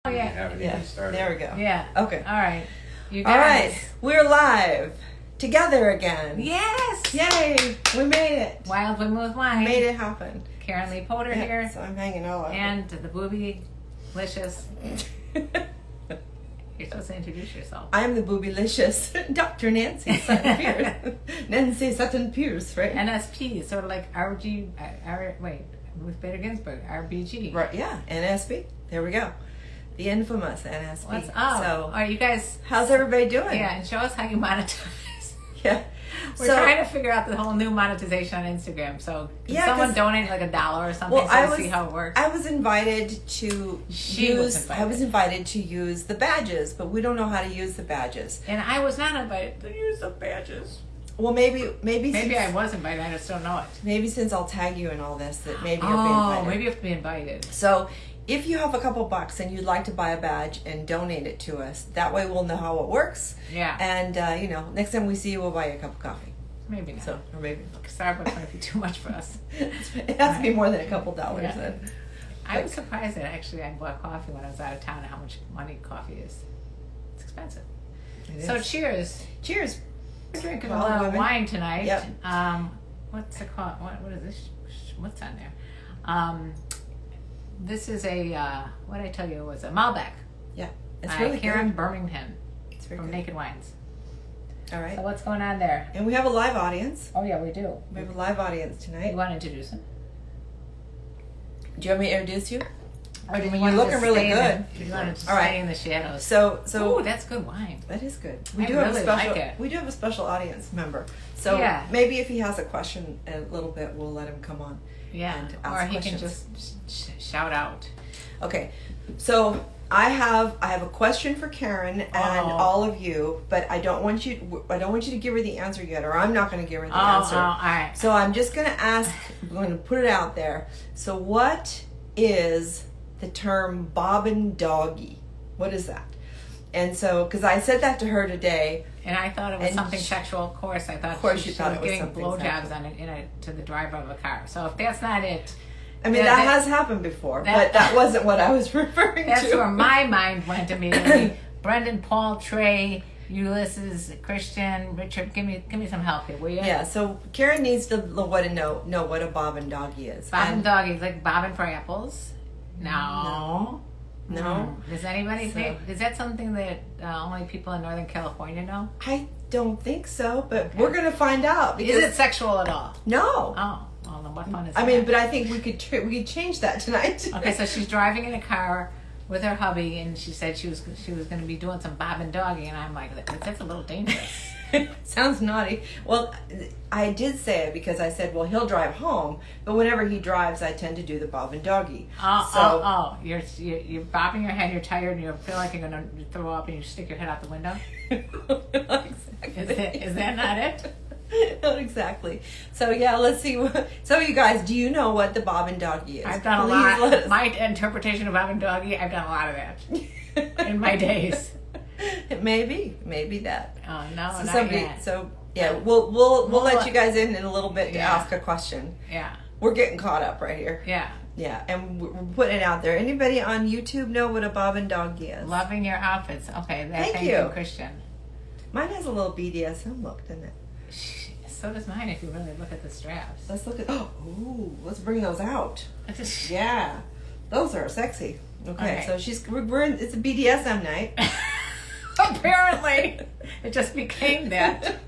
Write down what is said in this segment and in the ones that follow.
Oh, yeah. Haven't even started. There we go. Yeah. Okay. All right. You guys. All right. We're live together again. Yes. Yay. We made it. Wild Women with Wine. Made it happen. Karenlee Poter here. So I'm hanging all over. And the boobylicious. You're supposed to introduce yourself. I'm the boobylicious Dr. Nancy Sutton Pierce. Nancy Sutton Pierce, right? NSP, sort of like RG, Ruth Bader Ginsburg, RBG. Right, yeah. NSP. There we go. The infamous NSP. What's up? So, Are you guys? how's everybody doing? Yeah, and show us how you monetize. Yeah. We're trying to figure out the whole new monetization on Instagram. So can someone donate like $1 or something to see how it works? I was invited to use the badges, but we don't know how to use the badges. And I was not invited to use the badges. Well, maybe I was invited. I just don't know it. Maybe since I'll tag you in all this, that maybe you'll be invited. Oh, maybe you have to be invited. So if you have a couple bucks and you'd like to buy a badge and donate it to us, that way we'll know how it works. Yeah. And next time we see you, we'll buy you a cup of coffee. Maybe not. So, or maybe Starbucks might be too much for us. it has to be more than a couple dollars then. I was surprised that actually I bought coffee when I was out of town. How much money coffee is? It's expensive. So cheers. Cheers. We're drinking a lot of wine tonight. Yep. What's it called? What is this? What's on there? This is a what I tell you it was a Malbec. Yeah, it's really Karen good. Birmingham It's very from good. Naked Wines. All right. So what's going on there? And we have a live audience. Oh yeah, we do. We have a live audience You tonight. want to introduce him? Do you want me to introduce you? Or do you You're want looking to really stay good. Do you want to All right. stay in the shadows? So Ooh, that's good wine. that is good. I We do have a really special. like it. We do have a special audience member. So Yeah. maybe if he has a question a little bit, we'll let him come on. Yeah, And or ask he questions. can just shout out. Okay, so I have a question for Karen and all of you, but I don't want you to give her the answer yet, or I'm not going to give her the answer. All right. So I'm just going to ask. I'm going to put it out there. So what is the term bobbin doggy? What is that? And so, because I said that to her today. And I thought it was And something sexual. Of course, I thought Of course she you thought was it was giving something blowjobs sexual. to the driver of a car. So if that's not it, I mean, that has happened before, but that wasn't what I was referring that's to. where my mind went immediately. Brendan, Paul, Trey, Ulysses, Christian, Richard, give me some help here, will you? Yeah. So Karen needs to know what a bobbin doggy is. Bobbin doggy, like bobbin for apples? No. Does anybody think? Is that something that only people in Northern California know? I don't think so, but we're going to find out. Because Is it sexual at all? No. Oh, well, then what fun is I that? mean, but I think we could change that tonight. Okay, so she's driving in a car with her hubby, and she said she was going to be doing some bobbin doggy, and I'm like, that's a little dangerous. Sounds naughty. Well, I did say it because I said, well, he'll drive home, but whenever he drives, I tend to do the bobbin doggy. You're bobbing your head, you're tired, and you feel like you're going to throw up, and you stick your head out the window? Not exactly. Is that not it? Not exactly. So yeah, let's see. So you guys, do you know what the bobbin doggy is? I've done a lot. My interpretation of bobbin doggy, I've done a lot of that in my days. Maybe that. Oh no, So not yet. So yeah, we'll let you guys in a little bit to ask a question. Yeah. We're getting caught up right here. Yeah. Yeah, and we're putting it out there. Anybody on YouTube know what a bobbin doggy is? Loving your outfits. Okay, Thank you, Christian. Mine has a little BDSM look, doesn't it? So does mine if you really look at the straps. Let's look at. Let's bring those out. Yeah, those are sexy. Okay. So we're in, it's a BDSM night. Apparently, it just became that.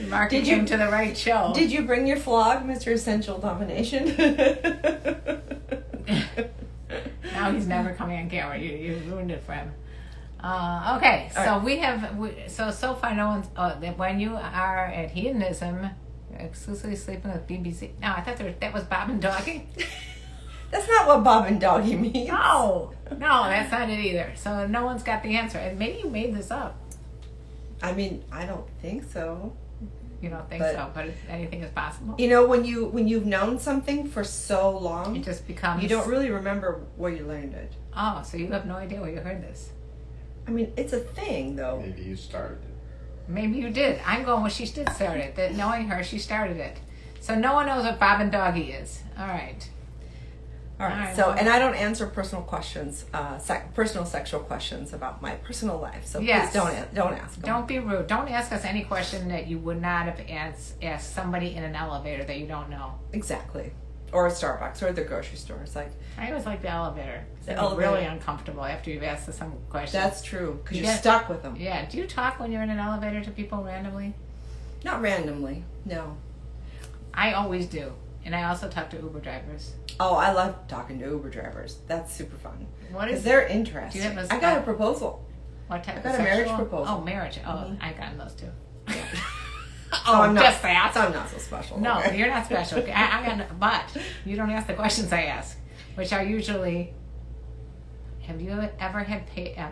Mark came to the right show. Did you bring your flog, Mr. Essential Domination? Now he's never coming on camera. You ruined it for him. Okay, so right. So far no one's. That when you are at hedonism, exclusively sleeping with BBC. No, I thought that was bobbin doggy. That's not what bobbin doggy means. No, that's not it either. So no one's got the answer. And maybe you made this up. I mean, I don't think so. You don't think so, but anything is possible. You know, when you've known something for so long, it just becomes. You don't really remember where you learned it. Oh, so you have no idea where you heard this. I mean, it's a thing, though. Maybe you started it. Maybe you did. I'm going with she did start it. That knowing her, she started it. So no one knows what bobbin doggy is. All right. All right. right, So, well- and I don't answer personal questions, personal sexual questions about my personal life. So Yes. please don't ask them. Don't be rude. Don't ask us any question that you would not have asked somebody in an elevator that you don't know. Exactly. Or a Starbucks or the grocery store. It's like, I always like the elevator. The It's elevator. really uncomfortable after you've asked some questions. that's true, because you're Yeah. stuck with them. Yeah. Do you talk when you're in an elevator to people randomly? Not randomly, no. I always do. And I also talk to Uber drivers. Oh, I love talking to Uber drivers. That's super fun. What Because is they're interesting. Do you have a- I got a proposal. what type I of got a marriage sexual? proposal. Oh, marriage. Oh, Mhm. I got those too. Oh, I'm not, just that. So I'm not so special. No, okay? you're not special. I got, but you don't ask the questions I ask, which are usually, have you ever had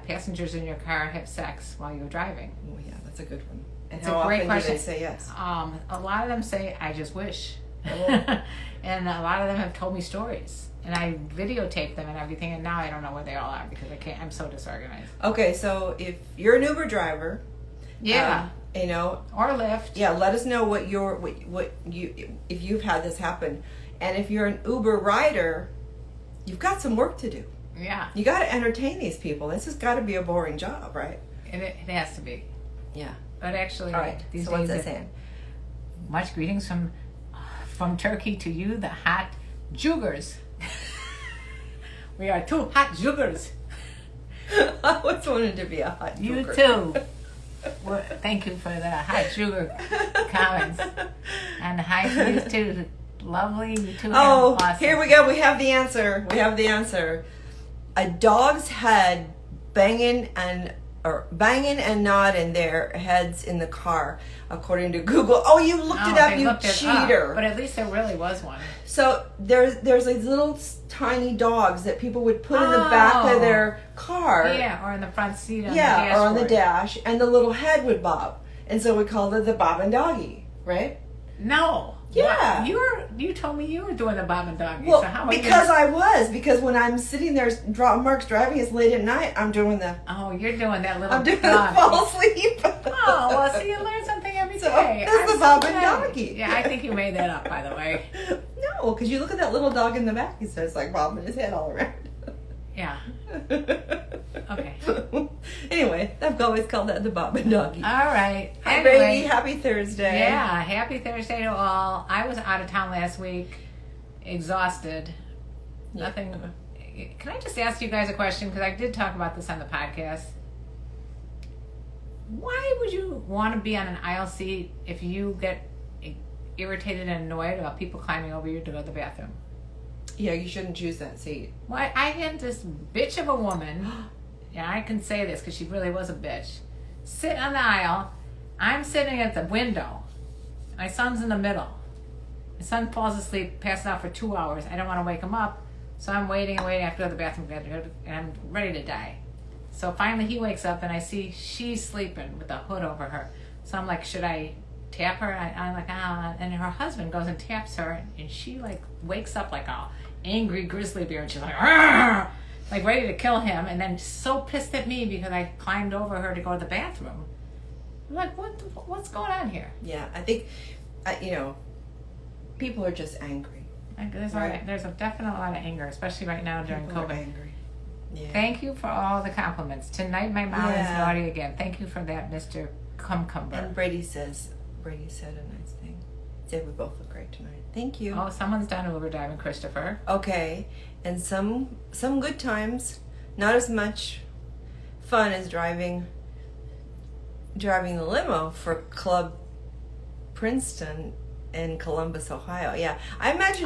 passengers in your car have sex while you're driving? Oh, yeah, that's a good one. And It's how a great often question. do they say yes? A lot of them say, I just wish. Oh. And a lot of them have told me stories. And I videotape them and everything, and now I don't know where they all are because I'm so disorganized. Okay, so if you're an Uber driver, Yeah. you know, Or Lyft. yeah, let us know what you if you've had this happen, and if you're an Uber rider, you've got some work to do. Yeah. You got to entertain these people. This has got to be a boring job, right? It has to be. Yeah. But actually, All right. these So what's days, that saying? much greetings from Turkey to you, the hot Cougars. We are two hot Cougars. I always wanted to be a hot You cougar. too. Well, thank you for the hot sugar comments. And hi to you too. Lovely. You too. Oh, awesome. here we go. We have the answer. We have the answer. A dog's head banging and nodding their heads in the car, according to Google. Oh, you looked it up, they you looked it cheater. up, but at least there really was one. So there's these little tiny dogs that people would put in the back of their car. Yeah, or in the front seat on Yeah, the or on the dashboard. dash, and the little head would bob. And so we called it the bob and doggy, right? No. Yeah. What? You told me you were doing the bob and doggy. Well, so how are because when I'm sitting there, Mark's driving, it's late at night, I'm doing the you're doing that little I'm doing dog. the fall asleep. Oh, well, see, you learn something every So, day. that's I'm the bob so and glad. doggy. Yeah, I think you made that up, by the way. No, because you look at that little dog in the back, he starts like bobbing his head all around. Yeah. Okay. Anyway, I've always called that the bob and doggy. All right. Hi, Anyway, Brady. Happy Thursday. yeah, happy Thursday to all. I was out of town last week, exhausted. Yeah. Nothing. Can I just ask you guys a question? Because I did talk about this on the podcast. Why would you want to be on an aisle seat if you get irritated and annoyed about people climbing over you to go to the bathroom? Yeah, you shouldn't choose that seat. Why, I had this bitch of a woman, and I can say this because she really was a bitch, sit on the aisle. I'm sitting at the window. My son's in the middle. My son falls asleep, passes out for 2 hours. I don't want to wake him up, so I'm waiting and waiting. I have to go to the bathroom, and I'm ready to die. So finally he wakes up, and I see she's sleeping with a hood over her. So I'm like, should I tap her? I'm like, ah. And her husband goes and taps her, and she like wakes up like a angry grizzly bear, and she's like, argh! Like ready to kill him, and then so pissed at me because I climbed over her to go to the bathroom. I'm like, what's going on here? Yeah, I think, people are just angry. Like, Right. there's a definite lot of anger, especially right now during People are COVID. angry. Yeah. Thank you for all the compliments. Tonight my mom is Yeah. naughty again. Thank you for that, Mr. Cumcumber. And Brady said a nice thing. Said we both look great tonight. Thank you. Oh, someone's done Uber driving, Christopher. Okay, and some good times. Not as much fun as driving the limo for Club Princeton in Columbus, Ohio. Yeah, I imagine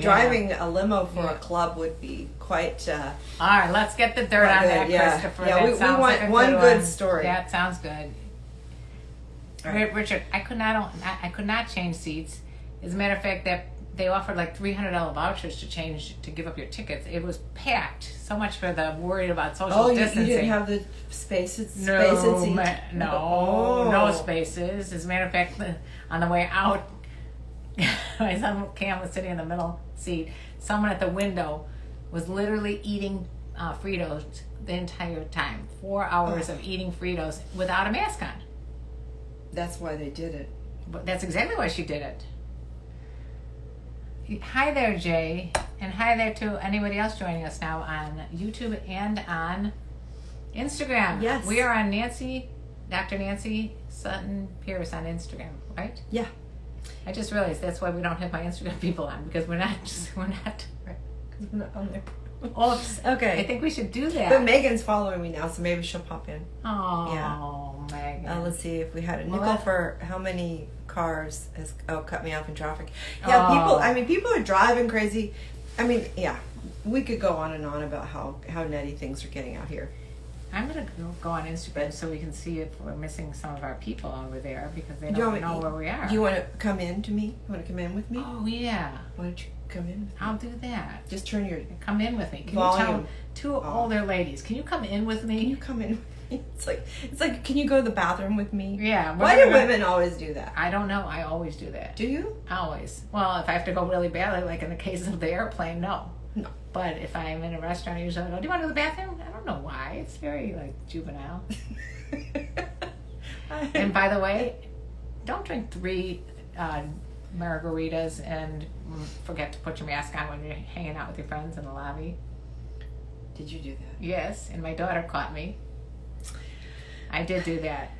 driving a limo for a club would be quite. All right, let's get the dirt on that, Yeah. Christopher. Yeah, That we sounds want like a one good good one. story. That sounds good. All right. Richard, I could not change seats. As a matter of fact, that they offered like $300 vouchers to give up your tickets. It was packed. So much for the worried about social You distancing. didn't have the spaces. No Oh. spaces. As a matter of fact, on the way out, my son Cam was sitting in the middle seat. Someone at the window was literally eating Fritos the entire time. 4 hours of eating Fritos without a mask on. That's why they did it. But that's exactly why she did it. Hi there, Jay. And hi there to anybody else joining us now on YouTube and on Instagram. Yes. We are on Dr. Nancy Sutton Pierce on Instagram, right? Yeah. I just realized that's why we don't have my Instagram people on, because we're not. Because we're not on there. Oops. Okay. I think we should do that. But Megan's following me now, so maybe she'll pop in. Oh, Yeah. Megan. Let's see if we had a Well, nickel that- for how many cars has cut me off in traffic. Yeah, people are driving crazy. I mean, yeah, we could go on and on about how nutty things are getting out here. I'm going to go on Instagram so we can see if we're missing some of our people over there, because they Do you don't want me- know where we are. Do you want to come in to me? You want to come in with me? Oh, yeah. Why don't you come in? I'll do that. Just turn your Come in with me. Can volume. you tell two older ladies, can you come in with me? Can you come in with me? It's like, can you go to the bathroom with me? Yeah. Why do women always do that? I don't know. I always do that. Do you? Always. Well, if I have to go really badly, like in the case of the airplane, no. No. But if I'm in a restaurant, I usually go, do you want to go to the bathroom? I don't know why. It's very, like, juvenile. And by the way, don't drink 3 margaritas and forget to put your mask on when you're hanging out with your friends in the lobby. Did you do that? Yes, and my daughter caught me. I did do that.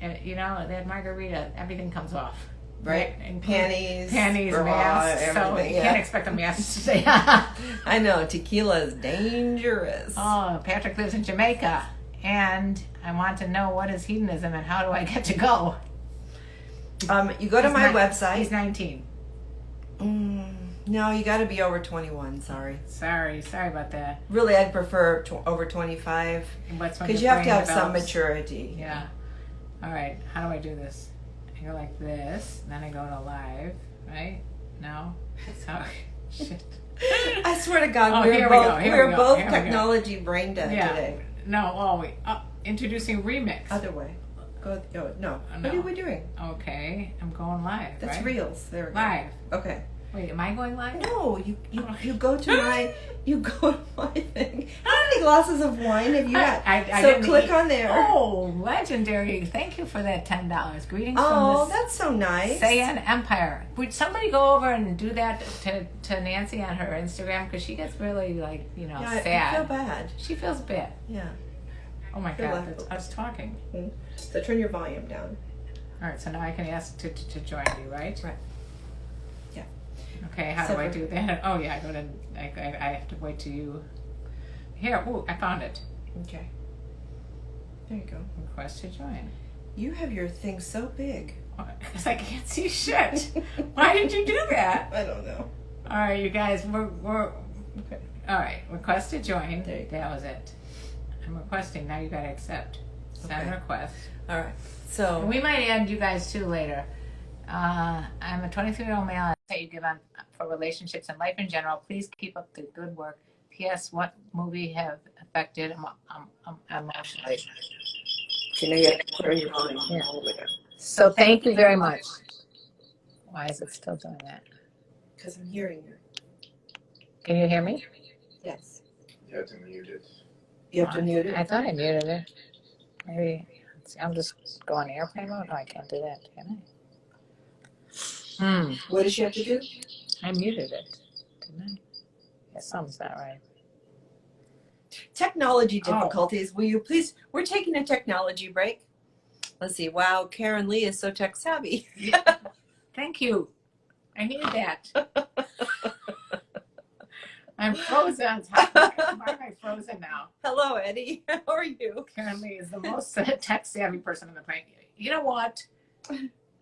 And, you know, that margarita, everything comes off. Right? And Panties, bra, masks. So everything, you yeah. can't expect a mask to stay on. I know, tequila is dangerous. Oh, Patrick lives in Jamaica, and I want to know what is hedonism and how do I get to go? You go to my website. He's 19. No, you got to be over 21. Sorry. Sorry about that. Really, I'd prefer over 25 What's when because your you have to brain have some develops? maturity. Yeah. All right. How do I do this? I go like this, and then I go to live, right? No. Sorry. Shit. I swear to God, Oh, we're here we both go, here we're we go, both here we go. technology brain dead Yeah. today. No. Oh wait. Introducing remix. Other way. Go. Oh, no. No. What are we doing? Okay. I'm going live. That's right? reels. There we go. Live. Okay. Wait. Am I going live? No, you go to my thing. How many glasses of wine have you had? I so didn't click eat. on there. Oh, legendary. Thank you for that $10. Greetings Oh, from that's so nice. the Sayan Empire. Would somebody go over and do that to Nancy on her Instagram? Because she gets really, like, Yeah, sad. I feel bad. She feels bad. Yeah. Oh my Feel God, bad. that's us talking. So turn your volume down. All right, so now I can ask to join you, right? Right. Yeah. Okay, how do I do that? Oh yeah, I have to wait till you. Here, ooh, I found it. Okay. There you go. Request to join. You have your thing so big. Because I can't see shit. Why did you do that? I don't know. All right, you guys, we're Okay. all right. Request to join. There you go. That was it. I'm requesting. Now you gotta accept. Send Okay. request. All right. So And we might add you guys too later. I'm a 23-year-old male that you give on for relationships and life in general. Please keep up the good work. P.S. What movie have affected emotionally? you know you have to put on your volume. Yeah. All the way down. So thank you very much. Why is it still doing that? Because I'm hearing you. Can you hear me? Yes. You have to mute it. You have to mute it. I thought I muted it. Maybe I'm just going airplane mode. No, I can't do that, can I? What does she have to do? I muted it, didn't I? Yeah, something's not right. Technology Oh. difficulties. Will you please? We're taking a technology break. Let's see. Wow, Karenlee is so tech savvy. Thank you. I needed that. I'm frozen. Why am I frozen now? Hello, Eddie. How are you? Karenlee is the most tech savvy person on the planet. You know what?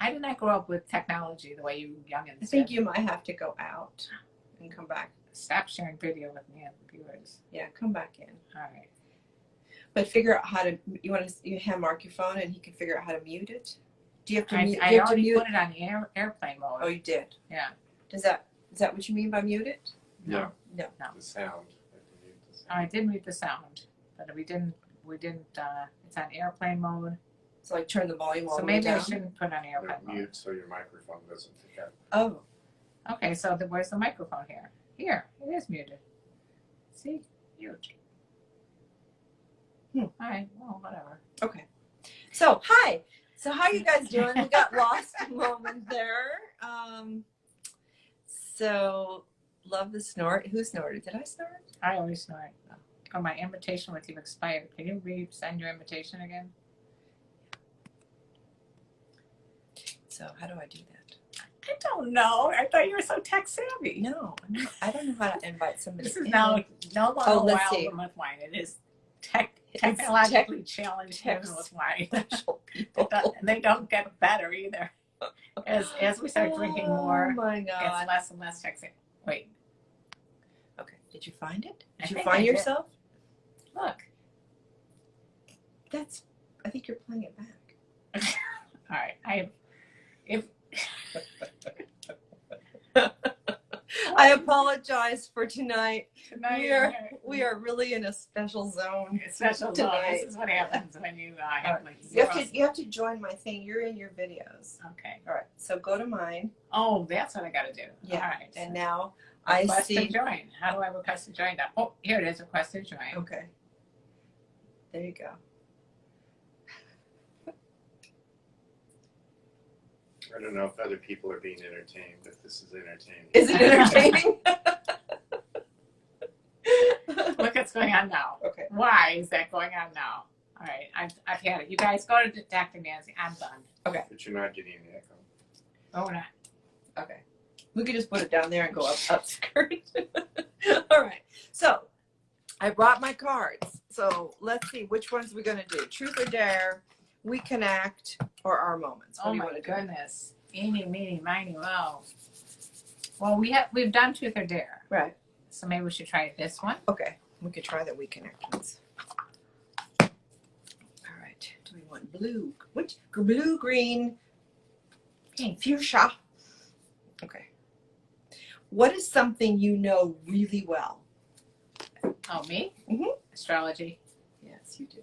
I did not grow up with technology the way you youngins I think did. you might have to go out and come back. Stop sharing video with me and the viewers. Yeah, come back in. All right. But figure out how to. You want to hand Mark your phone, and he can figure out how to mute it. Do you have to mute? I do you have to already mute? put it on airplane mode. Oh, you did. Yeah. Is that what you mean by mute it? No. No. The sound. You have to mute the sound. I did mute the sound, but we didn't. It's on airplane mode. So like turn the volume all So the way maybe I down. shouldn't put on airplane mode. Mute so your microphone doesn't pick up. Oh, Okay, so where's the microphone here? Here, it is muted. See? Mute. Hmm. All right, well, whatever. okay. So hi. So how you guys doing? We got lost a moment there. So love the snort. Who snorted? Did I snort? I always snort. Oh, my invitation with you expired. Can you resend your invitation again? So how do I do that? I don't know. I thought you were so tech savvy. No, I don't know how to invite somebody. This is in. now no longer let's see. wild with wine. It is technologically challenged tech women with wine. special people. And they don't get better either. As we start drinking more, Oh my God. it's less and less tech savvy. Wait, Okay. Did you find it? I Did you think find I did. yourself? look. I think you're playing it back. All right. I apologize for tonight. Tonight We are really in a special zone. It's special zone. tonight. This is what happens when you have like You zero. have to join my thing. You're in your videos. Okay. All right. So go to mine. Oh, that's what I got to do. Yeah. All right. And now I request see. to join. How do I request to join that? Oh, here it is. Request to join. Okay. There you go. I don't know if other people are being entertained, but this is entertaining. Is it entertaining? Look what's going on now. Okay. Why is that going on now? All right. I've had it. You guys go to Dr. Nancy. I'm done. But you're not getting an echo. Oh, we're not. Okay. We could just put it down there and go up skirt. All right. So I brought my cards. So let's see which ones we're going to do. Truth or dare, we connect, or our moments. What Oh do you my want to do? goodness. Eeny, meeny, miny, wow. Well, we've done Truth or Dare. Right. So maybe we should try this one. Okay. We could try the we connect ones. All right. Do we want blue? Which blue, green, Pink. fuchsia? Okay. What is something you know really well? Oh, me? Mhm. Astrology. Yes, you do.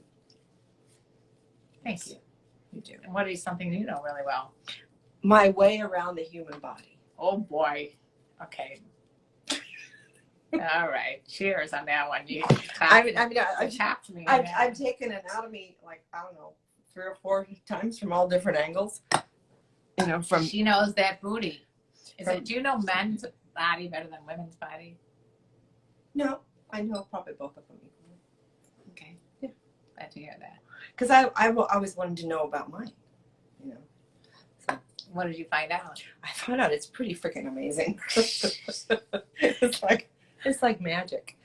Thank you. You do. And what is something you know really well? My way around the human body. Oh boy. Okay. All right. Cheers on that one. You tapped me. I've taken anatomy, like, I don't know, 3 or 4 times from all different angles. You know, from She knows that booty. From- Do you know men's body better than women's body? no, I know probably both of them equally. Okay. Yeah. Glad to hear that. Because I always wanted to know about mine. You know, so What did you find out? I found out it's pretty freaking amazing. it's like magic.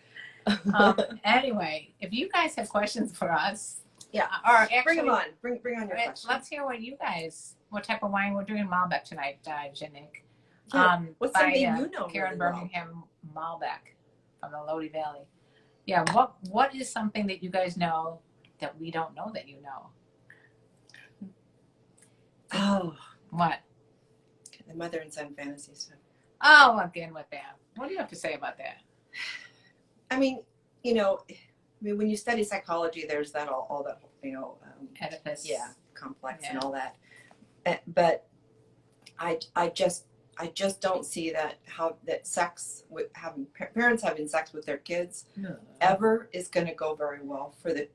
Anyway, if you guys have questions for us, Yeah. or actually, Bring them on. Bring on your questions. let's hear what type of wine we're doing Malbec tonight, Janik. Yeah, what's by, something you know Karen really well? Birmingham Malbec from the Lodi Valley. Yeah, what is something that you guys know that we don't know that you know? Oh, What? the mother and son fantasy stuff. Oh, again with that. What do you have to say about that? I mean, you know, when you study psychology, there's that all that, you know, Oedipus. yeah, complex and Yeah. all that. But I just don't see that sex with parents having sex with their kids ever is going to go very well for the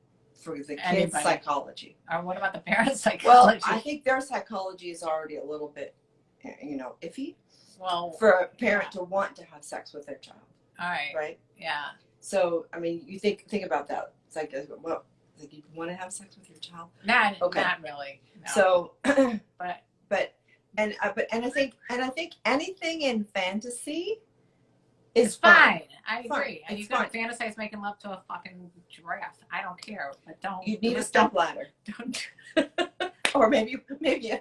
kids' Anybody. psychology. Or what about the parents' Well, psychology? I think their psychology is already a little bit, you know, iffy Well, for a parent to want to have sex with their child, all right. right? Yeah. So, I mean, you think about that. It's like, well, like you want to have sex with your child? Not Okay. not really. No. So, but I think anything in fantasy is it's fine. I Fine. agree. And It's you can fantasize making love to a fucking giraffe. I don't care. But don't. You need a just step ladder, Don't. or maybe an Where did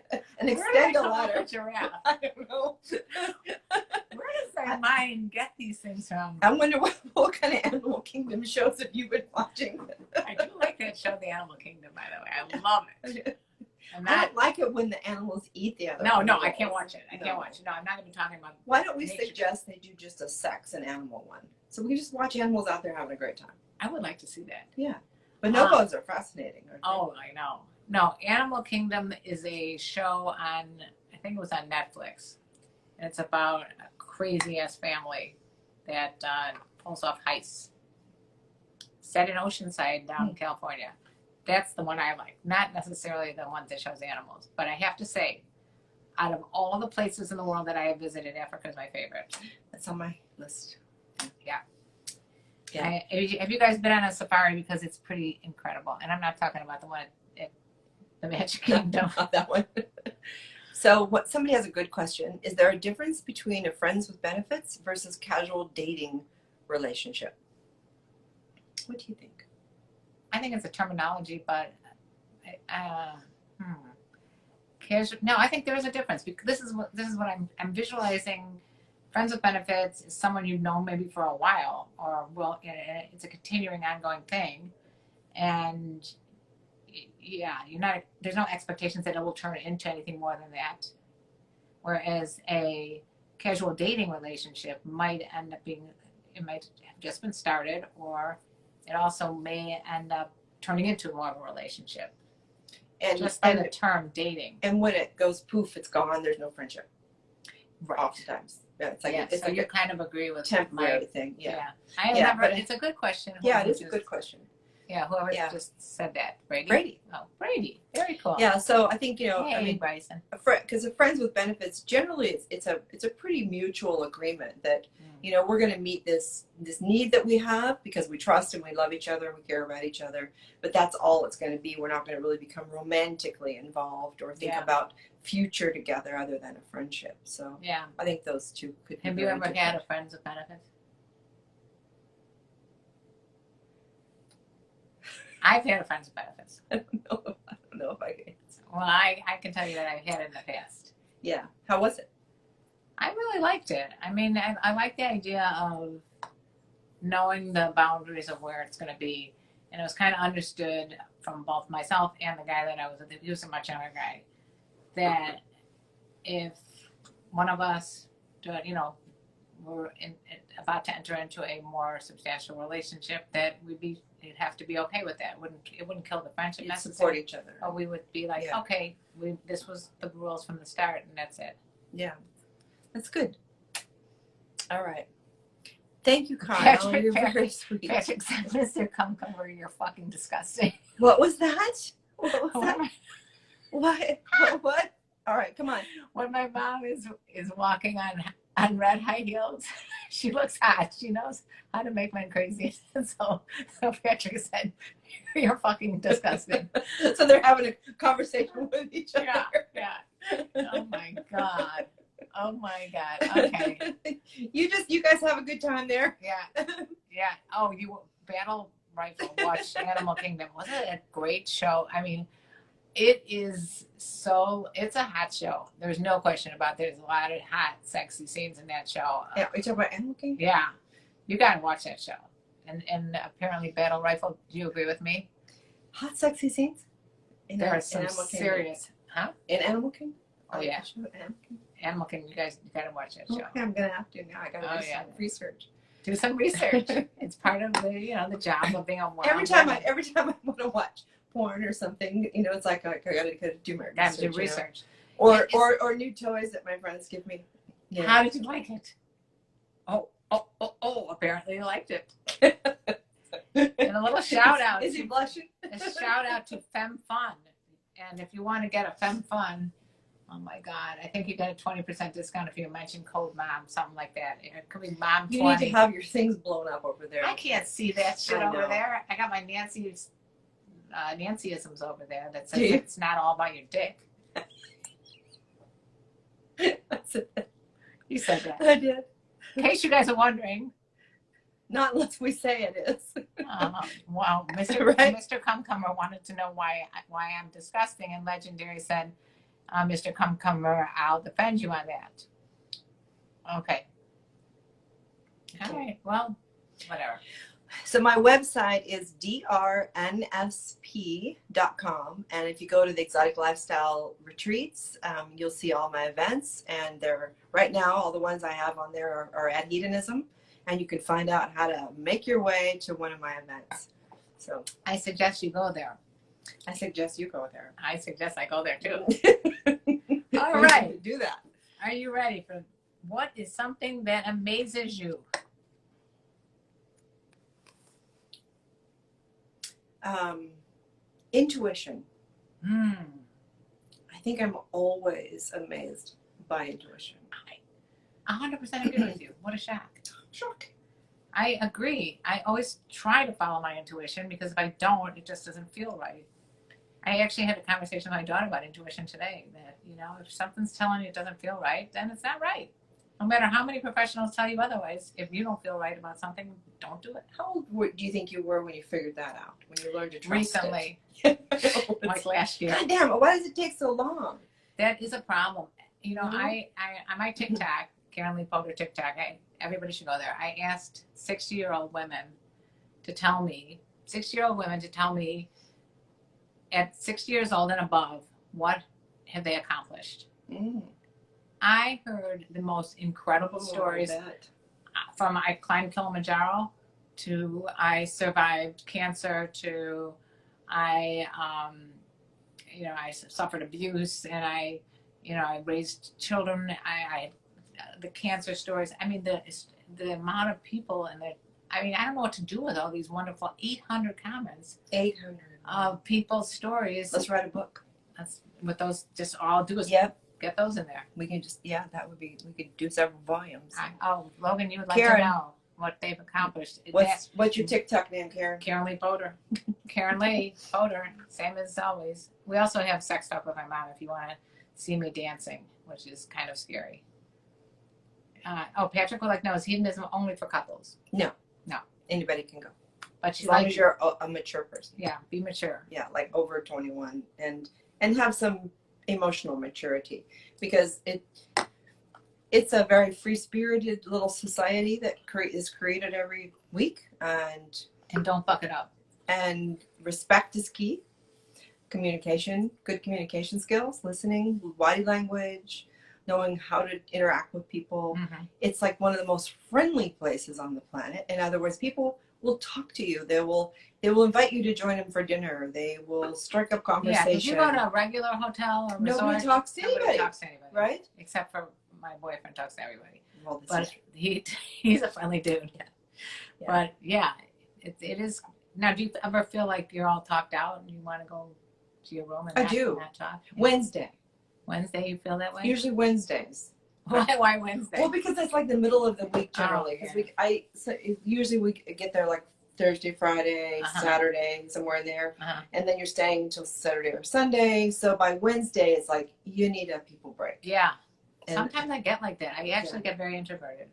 I extend come up ladder. with giraffe? I don't know. Where does their mind get these things from? I wonder what kind of Animal Kingdom shows have you been watching? I do like that show, The Animal Kingdom. By the way, I love it. And I that. don't like it when the animals eat the other No, animals. I can't watch it. I No. can't watch it. No, I'm not even talking about. Why don't we nature. suggest they do just a sex and animal one? So we can just watch animals out there having a great time. I would like to see that. Bonobos are fascinating. Aren't they? Oh, I know. No, Animal Kingdom is a show on, I think it was on Netflix. And it's about a crazy ass family that pulls off heists. Set in Oceanside down in California. That's the one I like. Not necessarily the ones that shows animals. But I have to say, out of all the places in the world that I have visited, Africa is my favorite. That's on my list. Yeah. Yeah. Have you guys been on a safari? Because it's pretty incredible. And I'm not talking about the one at the Magic Kingdom. Not that one. So what somebody has a good question. Is there a difference between a friends with benefits versus casual dating relationship? What do you think? I think it's a terminology, but casual. No, I think there is a difference because this is what I'm visualizing. Friends with benefits is someone you've known maybe for a while, or it's a continuing, ongoing thing, and yeah, there's no expectations that it will turn into anything more than that. Whereas a casual dating relationship might end up being, it might have just been started, or it also may end up turning into more of a relationship. And just by the term dating. And when it goes poof, it's gone. There's no friendship. Right. Oftentimes. Yeah, it's like so you kind of agree with temporary thing. Yeah. But it's a good question. Yeah, it is a good question. Yeah, whoever just said that, Brady. Brady, very cool. Yeah, so I think Bryson. Because friends with benefits, generally it's a pretty mutual agreement that we're going to meet this need that we have because we trust and we love each other and we care about each other. But that's all it's going to be. We're not going to really become romantically involved or think about future together other than a friendship. So I think those two could be. Have you ever had a friends with benefits? I've had a friends with benefits. I don't know if I can. Well, I can tell you that I've had it in the past. Yeah. How was it? I really liked it. I mean, I like the idea of knowing the boundaries of where it's going to be. And it was kind of understood from both myself and the guy that I was with. He was a much younger guy. That if one of us, we're about to enter into a more substantial relationship, that we'd have to be okay with that. It wouldn't kill the friendship. You'd support each other. Or we would be like, okay, this was the rules from the start, and that's it. Yeah, that's good. All right. Thank you, Kyle. You're very sweet. Patrick said, Mr. Cumcumber, you're fucking disgusting. What was that? What was that? What? All right, come on. When my mom is walking on red high heels, she looks hot. She knows how to make men crazy. So Patrick said, you're fucking disgusting. So they're having a conversation with each other. Yeah. Oh my God. Okay. You guys have a good time there. Yeah. Oh, you Battle Rifle watched Animal Kingdom. Wasn't it a great show? I mean, it's a hot show. There's no question about it. There's a lot of hot, sexy scenes in that show. Yeah, are you talking about Animal Kingdom? Yeah. You gotta watch that show. And apparently Battle Rifle, do you agree with me? Hot, sexy scenes? There are some serious, huh? In Animal Kingdom? Oh, yeah. Animal Kingdom, you gotta watch that show. Okay, I'm gonna have to now. I gotta do some research. Do some research. It's part of the job of being a wild every time I want to watch porn or something, it's like I gotta do my research. Do research. Or new toys that my friends give me. Yeah. How did you like it? Oh, apparently you liked it. And a little shout out. Is he blushing? A shout out to Femme Fun. And if you want to get a Femme Fun, oh my God, I think you get a 20% discount if you mention code MOM, something like that. It could be MOM 20. You need to have your things blown up over there. I can't see that shit over there. I got my Nancyisms over there that says it's not all about your dick. You said that. I did. In case you guys are wondering. Not unless we say it is. Well, Mr. Cumcumber wanted to know why I'm disgusting, and Legendary said, Mr. Cumcumber, I'll defend you on that. Okay. All right. Well, whatever. So my website is drnsp.com, and if you go to the Exotic Lifestyle Retreats, you'll see all my events, and they're right now all the ones I have on there are at Hedonism, and you can find out how to make your way to one of my events. So I suggest you go there. I suggest you go there. I suggest I go there too. All right, do that. Are you ready for what is something that amazes you? Intuition. I think I'm always amazed by intuition. I 100% agree with you. What a shock. Shocking. I agree. I always try to follow my intuition because if I don't, it just doesn't feel right. I actually had a conversation with my daughter about intuition today that, if something's telling you it doesn't feel right, then it's not right. No matter how many professionals tell you otherwise, if you don't feel right about something, don't do it. How old do you think you were when you figured that out? When you learned to trust Recently, it? like last year. God damn it! Why does it take so long? That is a problem. Mhm. I on my TikTok, Karenlee Poter TikTok, everybody should go there. I asked 60-year-old women to tell me at 60 years old and above, what have they accomplished? Mm. I heard the most incredible stories from I climbed Kilimanjaro to I survived cancer to I suffered abuse and I raised children. I the cancer stories. I mean the amount of people and I don't know what to do with all these wonderful 800 comments. 800 of people's stories. Let's write a book. That's what those just all do is get those in there. We can just that would be. We could do several volumes. Logan, you would like Karen, to know what they've accomplished. What's your TikTok name, Karen? Karenlee Poter. Karenlee Poter, same as always. We also have sex talk with my mom if you want to see me dancing, which is kind of scary. Patrick would like to know, is hedonism only for couples? No. Anybody can go. But as long as you're a mature person. Yeah, be mature. Yeah, like over 21 and have some emotional maturity because it's a very free-spirited little society that is created every week and don't fuck it up. And respect is key. Communication, good communication skills, listening, body language, knowing how to interact with people. Mm-hmm. It's like one of the most friendly places on the planet. In other words, people will talk to you. They will invite you to join them for dinner. They will strike up conversation. Yeah, if you go to a regular hotel or resort, nobody talks to anybody. Right? Except for my boyfriend talks to everybody. Well, but he's a friendly dude. Yeah. But it is. Now, do you ever feel like you're all talked out and you want to go to your room and not talk? Yeah. Wednesday, you feel that way? Usually Wednesdays. Why Wednesday? Well, because it's like the middle of the week generally. Because usually we get there like Thursday, Friday, Saturday, somewhere in there, and then you're staying until Saturday or Sunday. So by Wednesday, it's like you need a people break. Yeah. And sometimes I get like that. I actually get very introverted.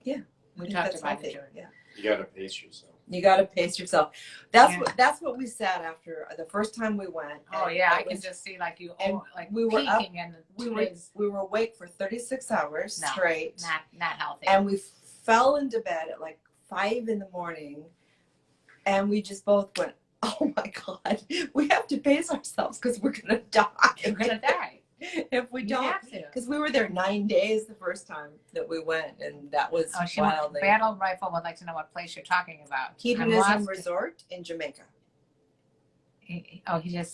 Yeah. We talked about it. Yeah. You gotta pace yourself. You got to pace yourself. That's what we said after the first time we went. Oh yeah, I can just see like you like we were up. We were awake for 36 hours straight. Not healthy. And we fell into bed at like 5 a.m, and we just both went, "Oh my God, we have to pace ourselves because we're gonna die. We're gonna die if we don't." Because we were there 9 days the first time that we went, and that was wild. Battle Rifle would like to know what place you're talking about. Hedonism Resort in Jamaica.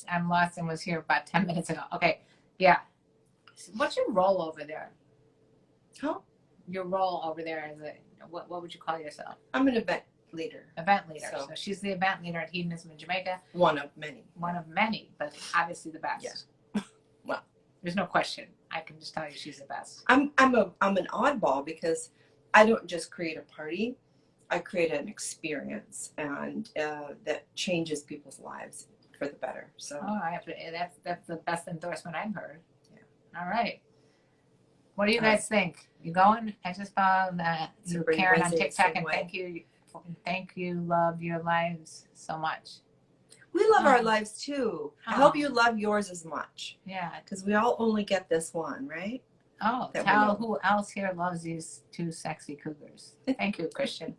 I'm lost and was here about 10 minutes ago. Okay, yeah. What's your role over there? Huh? Your role over there is what would you call yourself? I'm an event leader. Event leader. So she's the event leader at Hedonism in Jamaica. One of many. One of many, but obviously the best. Yeah. Well, there's no question. I can just tell you she's the best. I'm an oddball because I don't just create a party. I create an experience and that changes people's lives for the better. So that's the best endorsement I've heard. Yeah. All right. What do you guys think? You going? I just found Karen on TikTok and thank you, love your lives so much. We love our lives too. I hope you love yours as much. Yeah. Because we all only get this one, right? Oh, tell who else here loves these two sexy cougars. Thank you, Christian.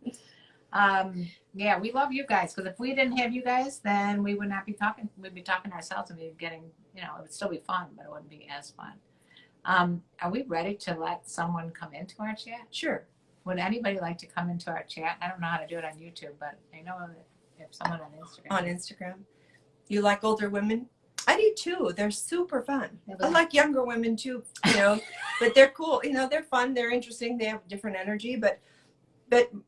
Yeah, we love you guys because if we didn't have you guys, then we would not be talking. We'd be talking to ourselves and we'd be getting, it would still be fun, but it wouldn't be as fun. Are we ready to let someone come into our chat? Sure. Would anybody like to come into our chat? I don't know how to do it on YouTube, but I know that if someone on Instagram. On Instagram. You like older women? I do too. They're super fun. I like younger women too, but they're cool. They're fun. They're interesting. They have different energy, but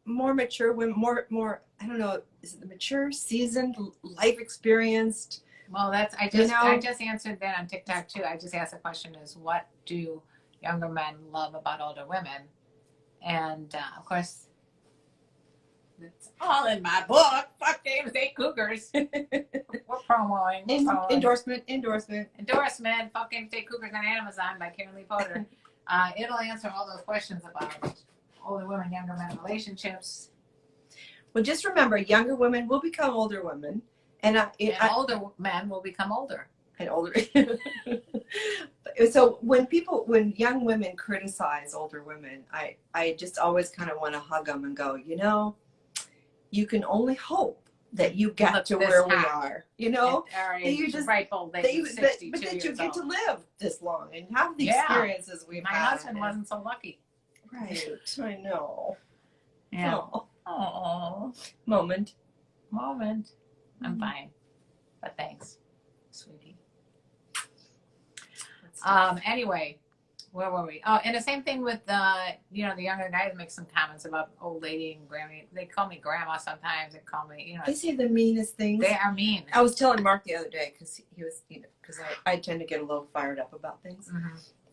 more mature women, more, I don't know, is it the mature, seasoned, life experienced? Well, I just answered that on TikTok too. I just asked the question is what do younger men love about older women? And of course, It's all in my book. Fuck James State Cougars. We're promoting. Endorsement. Endorsement. Fuck James State Cougars on Amazon by Karenlee Poter. It'll answer all those questions about older women, younger men relationships. Well, just remember, younger women will become older women, and older men will become older. And older. So when young women criticize older women, I just always kind of want to hug them and go, you can only hope that you get to where we are, that you just but that you get to live this long and have the experiences we've had. My husband wasn't so lucky. Right. I know. Yeah. Oh. Moment. I'm fine. But thanks, sweetie. Anyway, where were we? Oh, and the same thing with the younger guys make some comments about old lady and Grammy. They call me grandma sometimes. They call me, They say the meanest things. They are mean. I was telling Mark the other day because he was, because I tend to get a little fired up about things,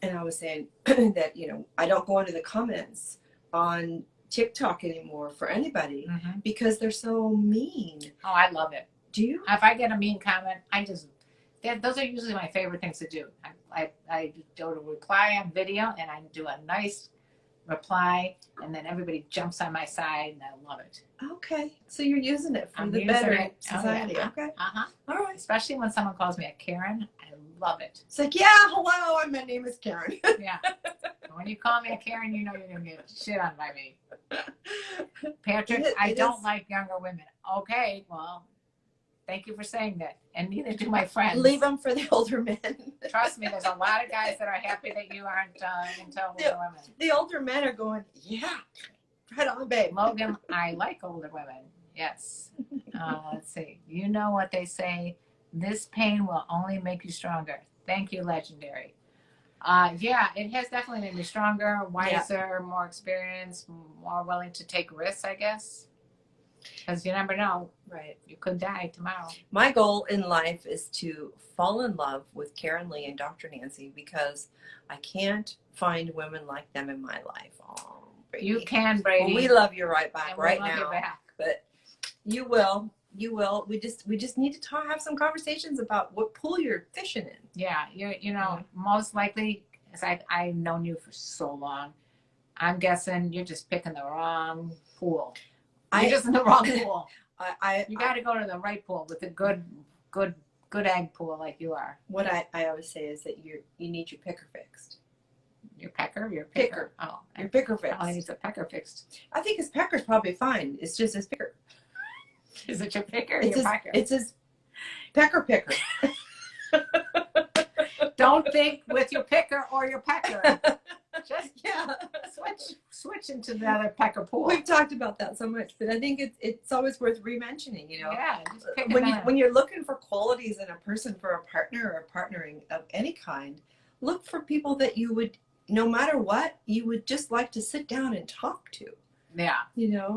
and I was saying that I don't go into the comments on TikTok anymore for anybody because they're so mean. Oh, I love it. Do you? If I get a mean comment, those are usually my favorite things to do. I do a reply on video, and I do a nice reply, and then everybody jumps on my side, and I love it. Okay, so you're using it for the better society. Oh, yeah. Okay. All right. Especially when someone calls me a Karen, I love it. It's like, yeah, hello, my name is Karen. Yeah. When you call me a Karen, you know you're gonna get shit on by me. Patrick, I don't like younger women. Okay, well, thank you for saying that. And neither do my friends. Leave them for the older men. Trust me, there's a lot of guys that are happy that you aren't into older women. The older men are going, yeah, right on, babe. Logan, I like older women. Yes. Let's see. You know what they say. This pain will only make you stronger. Thank you, Legendary. Yeah, it has definitely made me stronger, wiser, more experienced, more willing to take risks, I guess. Because you never know. Right. You could die tomorrow. My goal in life is to fall in love with Karenlee and Dr. Nancy because I can't find women like them in my life. Oh, Brady. You can, Brady. Well, we love you right back and right we love now. You back. But you will. You will. We just need to have some conversations about what pool you're fishing in. Yeah. Most likely, as I've known you for so long, I'm guessing you're just picking the wrong pool. You're just in the wrong pool. You got to go to the right pool with a good egg pool like you are. What I always say is that you need your picker fixed. Your pecker? Your picker. Oh, your picker fixed. Oh, he needs a pecker fixed. I think his pecker's probably fine. It's just his picker. Is it your picker? Or it's your pecker? It's his pecker. Don't think with your picker or your pecker. Just switch into the other pecker pool. We've talked about that so much, but I think it's always worth re-mentioning. Yeah, just pick when you're looking for qualities in a person for a partner or partnering of any kind, look for people that you would, no matter what, you would just like to sit down and talk to. Yeah.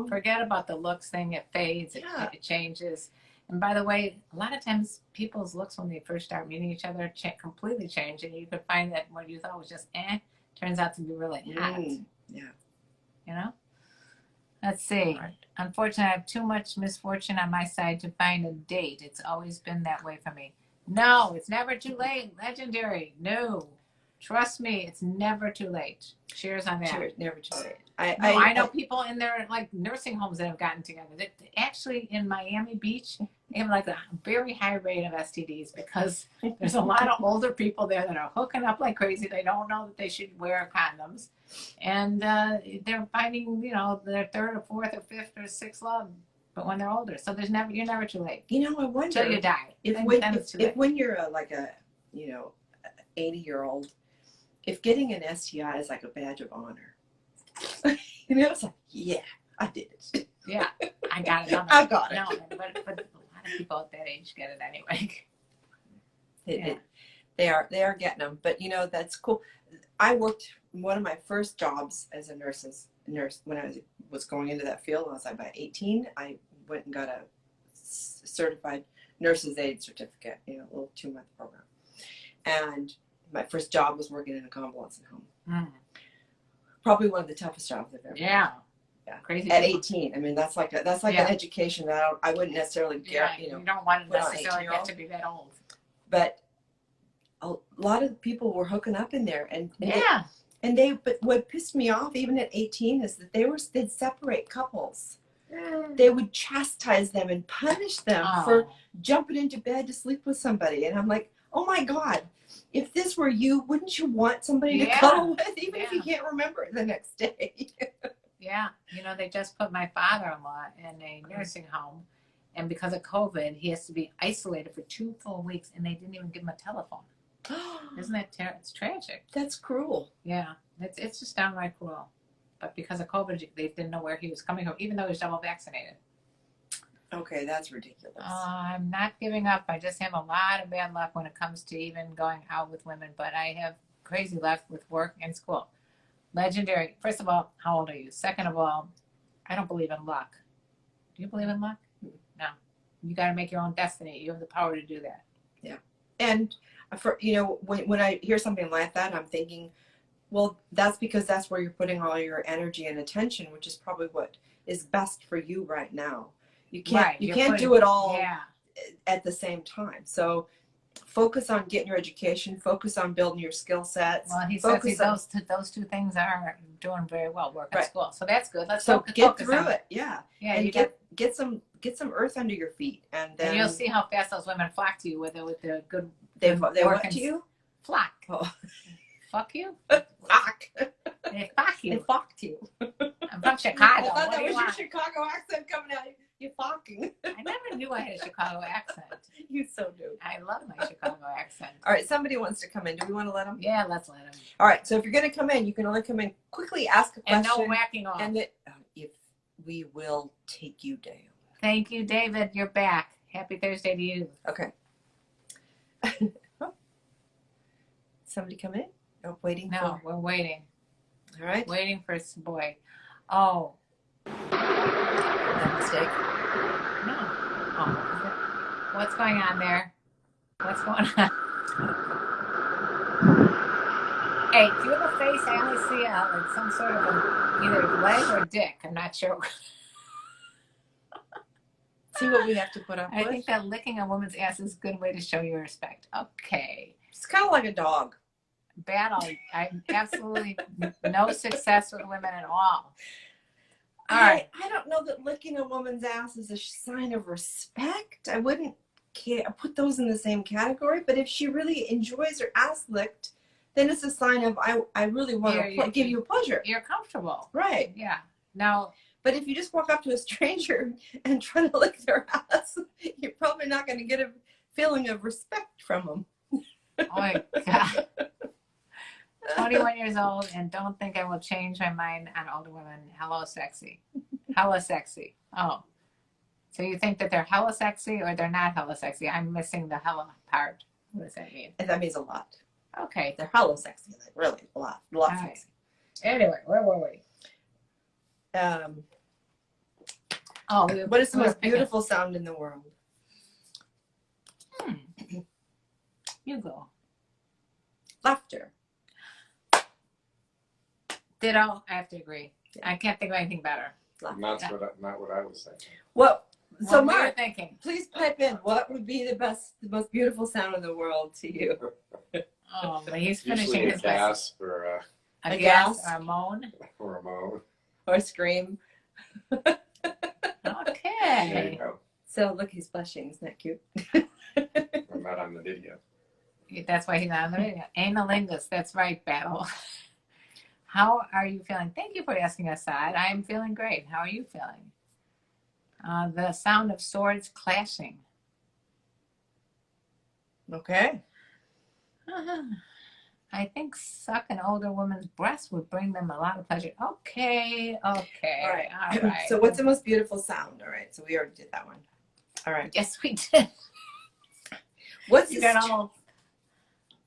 Forget about the looks thing. It fades. It changes. And by the way, a lot of times people's looks when they first start meeting each other completely change, and you could find that what you thought was just turns out to be really hot. Yeah. Let's see. Right. Unfortunately, I have too much misfortune on my side to find a date. It's always been that way for me. No, it's never too late. Legendary. No. Trust me, it's never too late. Cheers on that. Cheers, never too late. I know people in their nursing homes that have gotten together. Actually, in Miami Beach, they have a very high rate of STDs because there's a lot of older people there that are hooking up like crazy. They don't know that they should wear condoms, and they're finding their third or fourth or fifth or sixth love. But when they're older, so you're never too late. I wonder until you die. When you're a 80-year-old, if getting an STI is like a badge of honor. It's like, yeah, I did it. Yeah, I got it. I got it. No, but a lot of people at that age get it anyway. They are getting them, but that's cool. I worked one of my first jobs as a nurse when I was going into that field. When I was about 18. I went and got a certified nurse's aide certificate, a little 2-month program, and my first job was working in a convalescent home. Probably one of the toughest jobs I've ever had. crazy At people. 18. I mean, that's like an education that I wouldn't necessarily Yeah, you know. you don't want to put on necessarily 18-year-old. get to be that old. But a lot of people were hooking up in there, and Yeah. but what pissed me off even at 18 is that they'd separate couples. They would chastise them and punish them for jumping into bed to sleep with somebody. And I'm like, oh my God, if this were you, wouldn't you want somebody to cuddle with, even if you can't remember it the next day? Yeah. You know, they just put my father-in-law in a nursing home. And because of COVID, he has to be isolated for 2 full weeks, and they didn't even give him a telephone. Isn't that it's tragic? That's cruel. Yeah. It's just downright cruel. But because of COVID, they didn't know where he was coming from, even though he was double vaccinated. Okay, that's ridiculous. I'm not giving up. I just have a lot of bad luck when it comes to even going out with women. But I have crazy luck with work and school. Legendary. First of all, how old are you? Second of all, I don't believe in luck. Do you believe in luck? No. You got to make your own destiny. You have the power to do that. Yeah. And for when I hear something like that, I'm thinking, well, that's because that's where you're putting all your energy and attention, which is probably what is best for you right now. You can't do it all at the same time. So focus on getting your education, focus on building your skill sets. Well, he says those two things are doing very well, work and school. So that's good. Let's get through it. Yeah. Yeah. And get some earth under your feet, and then you'll see how fast those women flock to you with the good. They what to you? Flock. Oh. Fuck you. Fuck. They fuck you. They fucked you. I'm from Chicago. I thought that was your Chicago accent coming out. You fucking. I never knew I had a Chicago accent. You so do. I love my Chicago accent. All right, somebody wants to come in. Do we want to let them? Yeah, let's let them. All right, so if you're going to come in, you can only come in quickly, ask a question. And no whacking off. And if we will take you down. Thank you, David. You're back. Happy Thursday to you. Okay. Somebody come in? Oh, waiting. No, we're waiting. All right. Waiting for some boy. Oh. That mistake. No. Oh. What's going on there? What's going on? Hey, do you have a face? I only see like some sort of either leg or dick. I'm not sure. See what we have to put up with? I think that licking a woman's ass is a good way to show your respect. Okay. It's kind of like a dog. Battle. I absolutely no success with women at all. All right. I don't know that licking a woman's ass is a sign of respect. I wouldn't put those in the same category. But if she really enjoys her ass licked, then it's a sign of I really want to give you a pleasure. You're comfortable. Right. Yeah. Now. But if you just walk up to a stranger and try to lick their ass, you're probably not going to get a feeling of respect from them. Oh my God. 21 years old and don't think I will change my mind on older women. Hello, sexy. Hella sexy. Oh. So you think that they're hella sexy or they're not hella sexy? I'm missing the hella part. What does that mean? And that means a lot. Okay. They're hella sexy. Like really, a lot sexy. Anyway, where were we? What is the most beautiful sound in the world? You go. Laughter. Ditto. I have to agree. Yeah. I can't think of anything better. Not what I was thinking. Well, so what Mark, thinking? Please pipe in. What would be the most beautiful sound in the world to you? Oh, but he's finishing Usually his gasp or a gasp or a moan or a moan or a scream. Okay. There you go. So look, he's blushing. Isn't that cute? I'm not on the video. That's why he's not on the video. Analingus. That's right, Battle. How are you feeling? Thank you for asking us that. I am feeling great. How are you feeling? The sound of swords clashing. Okay. I think suck an older woman's breast would bring them a lot of pleasure. Okay. All right. So what's the most beautiful sound? All right. So we already did that one. All right. Yes, we did. What's you this? got all?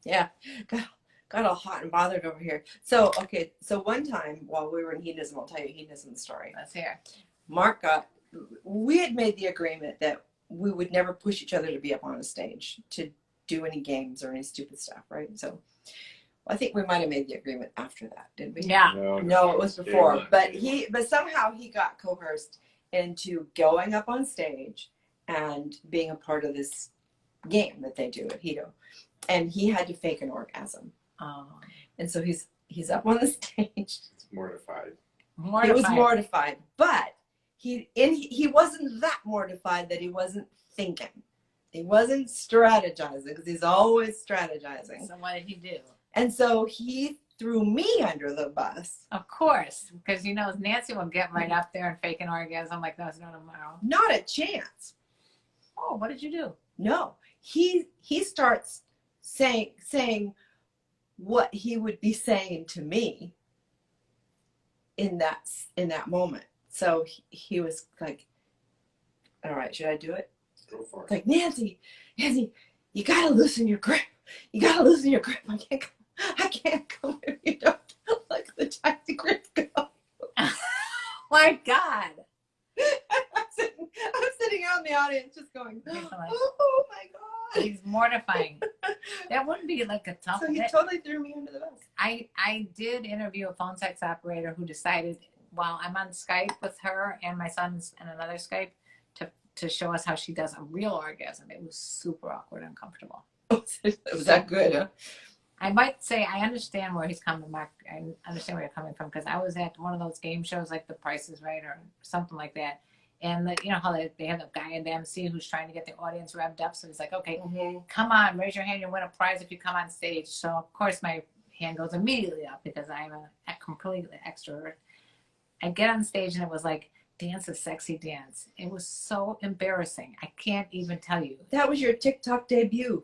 Yeah. Got all hot and bothered over here. So, okay. So one time while we were in hedonism, I'll tell you a hedonism story. Let's hear. We had made the agreement that we would never push each other to be up on a stage to do any games or any stupid stuff, right? So I think we might have made the agreement after that, did we? Yeah. No, it was before. But somehow he got coerced into going up on stage and being a part of this game that they do at Hito. And he had to fake an orgasm. Oh. And so he's up on the stage. It's mortified. He was mortified, but he wasn't that mortified that he wasn't thinking. He wasn't strategizing, because he's always strategizing. So what did he do? And so he threw me under the bus. Of course, because you know Nancy will get right up there and fake an orgasm like that's not tomorrow. Not a chance. Oh, what did you do? No, he starts saying what he would be saying to me in that moment. So he was like, "All right, should I do it?" Go for it. Like, Nancy, you gotta loosen your grip. You gotta loosen your grip. I can't come if you don't let the tight grip go. My God. I'm sitting out in the audience just going, oh my God. He's mortifying. That wouldn't be like a tough. So he totally threw me under the bus. I did interview a phone sex operator who decided while I'm on Skype with her and my son's and another Skype to show us how she does a real orgasm. It was super awkward and uncomfortable. Was that good, huh? I might say I understand where he's coming back. I understand where you're coming from, because I was at one of those game shows like The Price is Right or something like that. And you know how they have the guy in the MC who's trying to get the audience revved up. So he's like, okay, come on, raise your hand. You'll win a prize if you come on stage. So, of course, my hand goes immediately up because I'm a completely extrovert. I get on stage and it was like, dance a sexy dance. It was so embarrassing. I can't even tell you. That was your TikTok debut.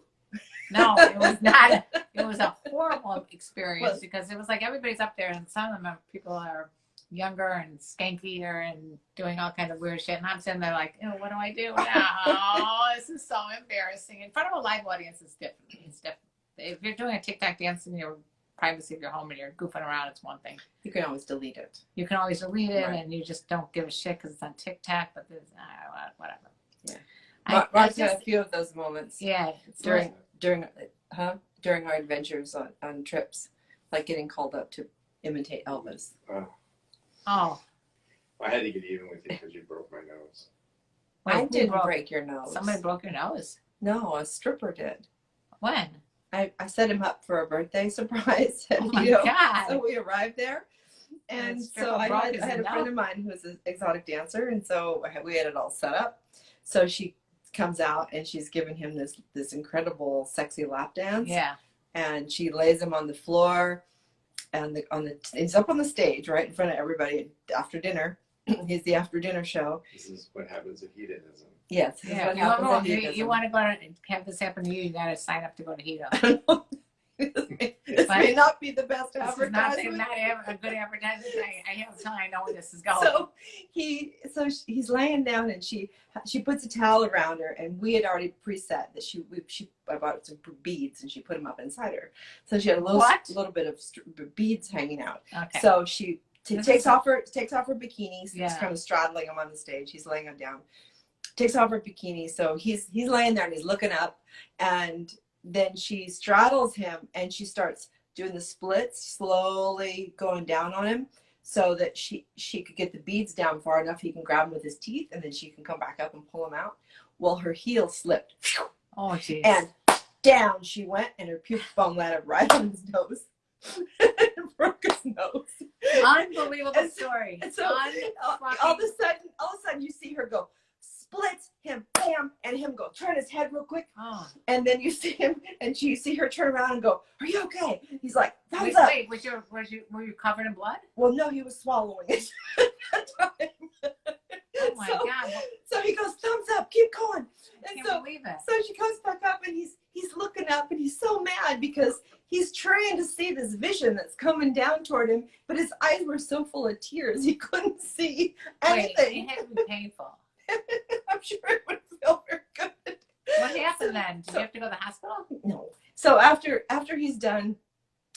No, it was not. It was a horrible experience because it was like everybody's up there and some of them people are younger and skankier and doing all kinds of weird shit. And I'm sitting there like, oh, what do I do now? This is so embarrassing. In front of a live audience, it's different. It's different. If you're doing a TikTok dance in your privacy of your home and you're goofing around, it's one thing. You can always delete it. You can always delete it, Right. And you just don't give a shit because it's on TikTok. But there's whatever. Yeah. Mark's had a few of those moments. Yeah. During our adventures on trips, like getting called up to imitate Elvis. Oh. I had to get even with you because you broke my nose. Wait, I didn't break your nose. Somebody broke your nose. No, a stripper did. When? I set him up for a birthday surprise. Oh my God. So we arrived there. And so I had a friend of mine who was an exotic dancer. And so we had it all set up. So she comes out and she's giving him this incredible sexy lap dance. Yeah. And she lays him on the floor and he's up on the stage right in front of everybody after dinner. He's the after dinner show. This is what happens at hedonism. Yes. Yeah. You want to go and have this happen to you got to sign up to go to Hito. This may not be the best advertisement. Not a good advertisement. I have time. I know where this is going. So he's laying down and she puts a towel around her, and we had already preset that I bought some beads and she put them up inside her. So she had a little bit of beads hanging out. Okay. So she takes off her bikini. So She's kind of straddling him on the stage. He's laying him down. Takes off her bikini. So he's laying there and he's looking up, and then she straddles him and she starts doing the splits, slowly going down on him so that she could get the beads down far enough he can grab them with his teeth, and then she can come back up and pull them out. Well, her heel slipped. Oh, jeez. And down she went, and her pubic bone landed right on his nose. And broke his nose. Unbelievable story. And so all of a sudden you see her go, splits him, bam, and him go turn his head real quick. Oh. And then you see him, and you see her turn around and go, "Are you okay?" He's like, "Thumbs up." Wait, were you covered in blood? Well, no, he was swallowing it. Oh my God! So he goes, "Thumbs up, keep going." I can't believe it. So she comes back up, and he's looking up, and he's so mad because he's trying to see this vision that's coming down toward him, but his eyes were so full of tears he couldn't see anything. It had to be painful. I'm sure it would feel very good. What happened then? Did you have to go to the hospital? No. So after he's done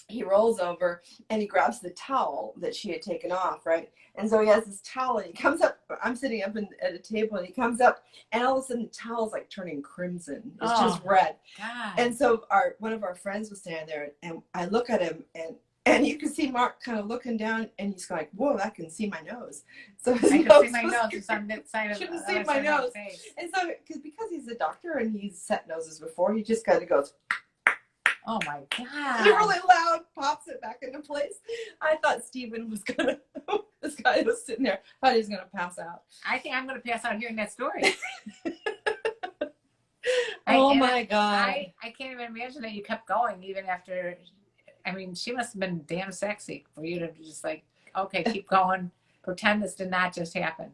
he rolls over and he grabs the towel that she had taken off, right? And so he has this towel and he comes up. I'm sitting up at a table and he comes up and all of a sudden the towel's like turning crimson. It's just red. God. And so one of our friends was standing there and I look at him and you can see Mark kind of looking down and he's like, whoa, I can see my nose. So I can see my nose. It's on that side of shouldn't the see my nose. face. And so because he's a doctor and he's set noses before, he just kind of goes, oh my God. really loud, pops it back into place. I thought Stephen was gonna, this guy was sitting there, thought he was gonna pass out. I think I'm gonna pass out hearing that story. Oh my God. I can't even imagine that you kept going even after. I mean, she must have been damn sexy for you to just like, okay, keep going. Pretend this did not just happen.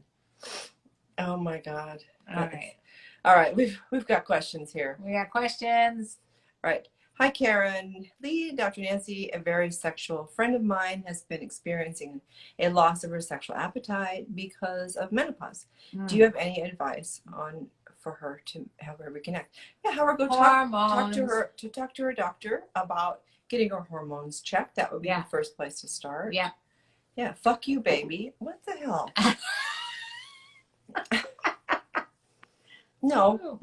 Oh my God. All right. We've got questions here. We got questions. All right. Hi, Karenlee, Dr. Nancy. A very sexual friend of mine has been experiencing a loss of her sexual appetite because of menopause. Do you have any advice for her to help her reconnect? Yeah, have her go talk to her doctor about getting her hormones checked. That would be the first place to start. Yeah. Yeah. Fuck you, baby. What the hell? No.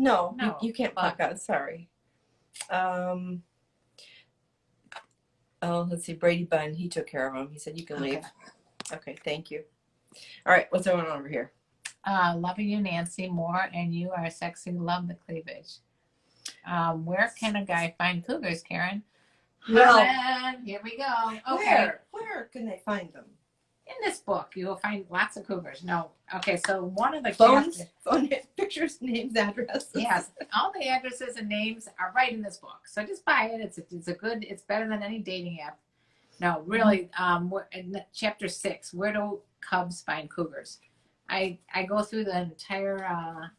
You can't fuck us. Sorry. Let's see. Brady Bunn, he took care of him. He said, you can leave. Okay, thank you. All right, what's going on over here? Loving you, Nancy, more, and you are sexy. Love the cleavage. Where can a guy find cougars, Karen? Well, here we go. Okay. Where can they find them? In this book, you will find lots of cougars. No. Okay, so one of the phone pictures, names, addresses. Yes, all the addresses and names are right in this book. So just buy it. It's better than any dating app. No, really. We're in chapter 6. Where do cubs find cougars? I go through the entire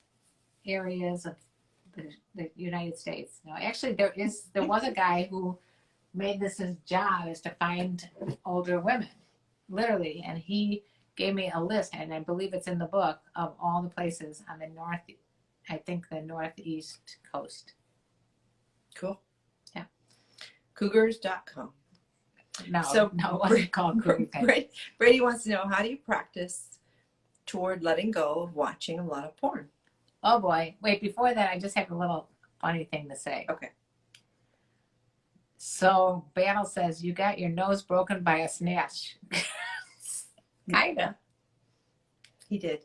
areas of the United States. No, actually, there was a guy who made this his job is to find older women, literally, and he gave me a list, and I believe it's in the book, of all the places on the northeast coast. Cool. Yeah. Cougars.com. No, it wasn't called Cougars. Brady wants to know, how do you practice toward letting go of watching a lot of porn? Oh boy. Wait, before that, I just have a little funny thing to say. Okay. So Battle says, you got your nose broken by a snatch. Kinda. He did.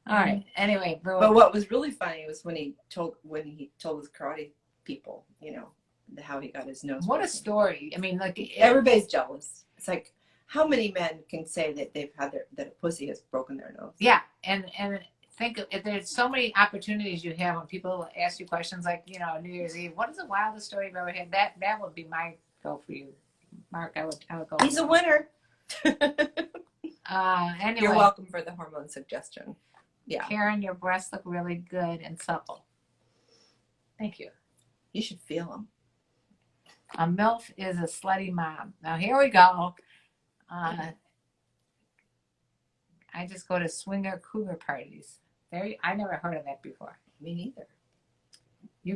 All right. Anyway, but what was really funny was when he told his karate people, how he got his nose what broken. A story. I mean, like, everybody's jealous. It's like, how many men can say that they've had that a pussy has broken their nose? Yeah, and think there's so many opportunities you have when people ask you questions like, New Year's Eve. What is the wildest story you've ever had? That would be my go for you, Mark. I would go. He's a winner. Anyway, you're welcome for the hormone suggestion. Yeah, Karen, your breasts look really good and supple. Thank you. You should feel them. A MILF is a slutty mom. Now here we go. I just go to swinger cougar parties. I never heard of that before. Me neither.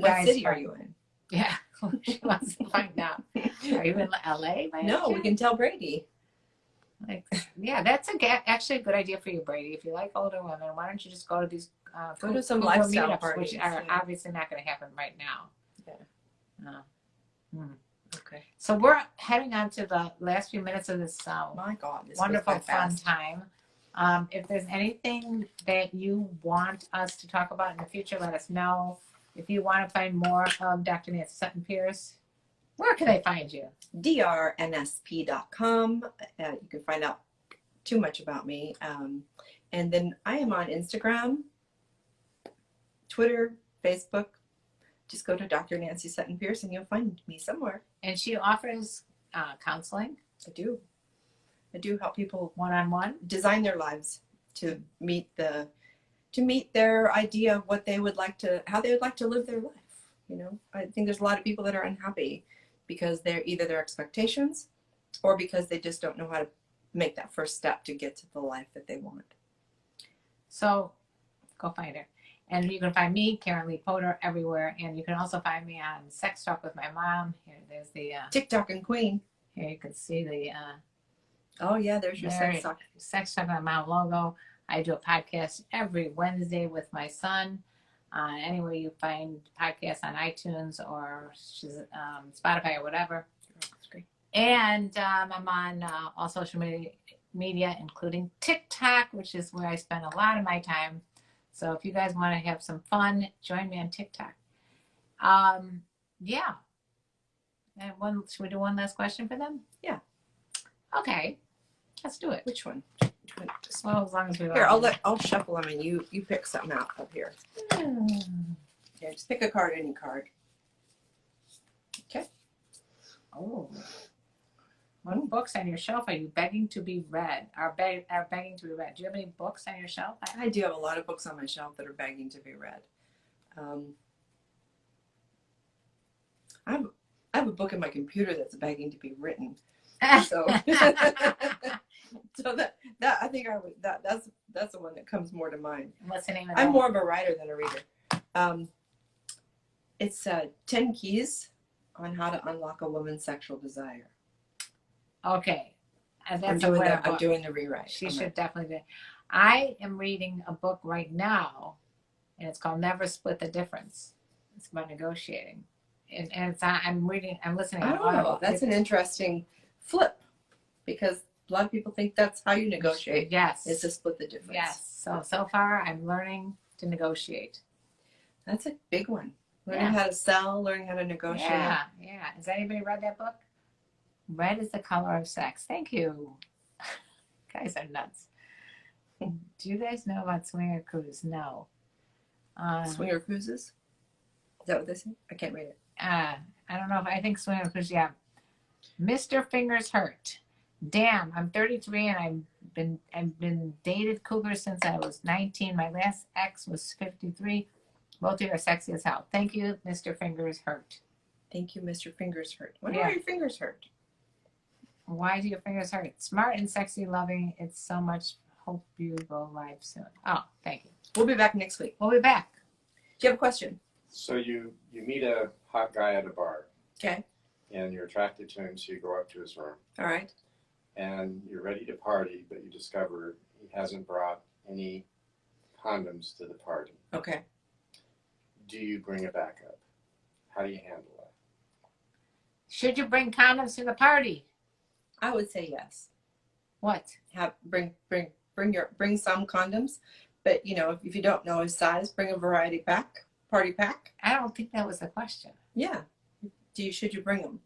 What city are you in? Yeah, she wants to find out. Are you in LA? No, we can tell Brady. Yeah, that's actually a good idea for you, Brady. If you like older women, why don't you just go to these go to some lifestyle meetups, parties, which are obviously not going to happen right now. Yeah. Okay. So we're heading on to the last few minutes of this, my God, this wonderful fun time. If there's anything that you want us to talk about in the future, let us know. If you want to find more of Dr. Nancy Sutton Pierce, where can they find you? drnsp.com. You can find out too much about me. And then I am on Instagram, Twitter, Facebook. Just go to Dr. Nancy Sutton Pierce and you'll find me somewhere. And she offers counseling. I do help people one-on-one design their lives to meet their idea of what they would like to, how they would like to live their life. I think there's a lot of people that are unhappy because they're either their expectations or because they just don't know how to make that first step to get to the life that they want. So go find her. And you can find me, Karenlee Poter, everywhere. And you can also find me on Sex Talk with My Mom. Here, there's the TikTok and Queen. Here you can see the Oh yeah, there's your there, sex talk. Sex Talk on Mount logo. I do a podcast every Wednesday with my son. Anywhere you find podcasts on iTunes or Spotify or whatever. That's great. And I'm on all social media, including TikTok, which is where I spend a lot of my time. So if you guys want to have some fun, join me on TikTok. Yeah. And should we do one last question for them? Yeah. Okay. Let's do it. Which one? Well, as long as we Here, I'll shuffle them and you pick something out up here. Here, just pick a card, any card. Okay. Oh. What books on your shelf are you begging to be read? Are begging to be read? Do you have any books on your shelf? I do have a lot of books on my shelf that are begging to be read. I have a book in my computer that's begging to be written. So, so that I think that's the one that comes more to mind. What's the name of that? I'm more of a writer than a reader. It's 10 Keys on How to Unlock a Woman's Sexual Desire. Okay. And I'm doing the rewrite. She should definitely do. I am reading a book right now, and it's called Never Split the Difference. It's about negotiating. And I'm listening. Oh, that's an interesting flip, because a lot of people think that's how you negotiate. Yes. Is to split the difference. Yes. So far, I'm learning to negotiate. That's a big one. Learning how to sell, learning how to negotiate. Yeah. Has anybody read that book? Red is the color of sex. Thank you. Guys are nuts. Do you guys know about Swinger Cruise? No. Swinger Cruises? Is that what they say? I can't read it. I don't know if I think Swinger Cruise, yeah. Mr. Fingers Hurt. Damn, I'm 33 and I've been dated Cougars since I was 19. My last ex was 53. Both of you are sexy as hell. Thank you, Mr. Fingers Hurt. Thank you, Mr. Fingers Hurt. Why are your fingers hurt? Why do your fingers hurt? Smart and sexy, loving. It's so much. Hope you go live soon. Oh, thank you. We'll be back next week. We'll be back. Do you have a question? So you meet a hot guy at a bar. Okay. And you're attracted to him, so you go up to his room. All right. And you're ready to party, but you discover he hasn't brought any condoms to the party. Okay. Do you bring a backup? How do you handle that? Should you bring condoms to the party? I would say yes. What? Bring some condoms, but if you don't know his size, bring a party pack. I don't think that was the question. Yeah. Should you bring them?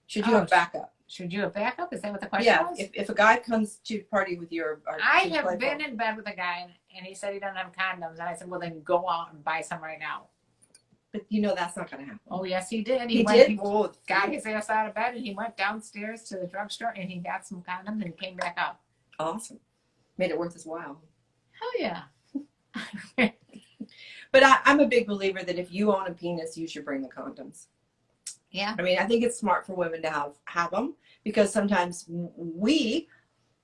Should you have backup? Should you have backup? Is that what the question was? Yeah. If a guy comes to party with you, I have been in bed with a guy and he said he doesn't have condoms, and I said, well, then go out and buy some right now. But that's not going to happen. Oh yes, he did. He did. Got his ass out of bed and he went downstairs to the drugstore and he got some condoms and he came back up. Awesome. Made it worth his while. Hell yeah. But I'm a big believer that if you own a penis, you should bring the condoms. Yeah. I mean, I think it's smart for women to have them, because sometimes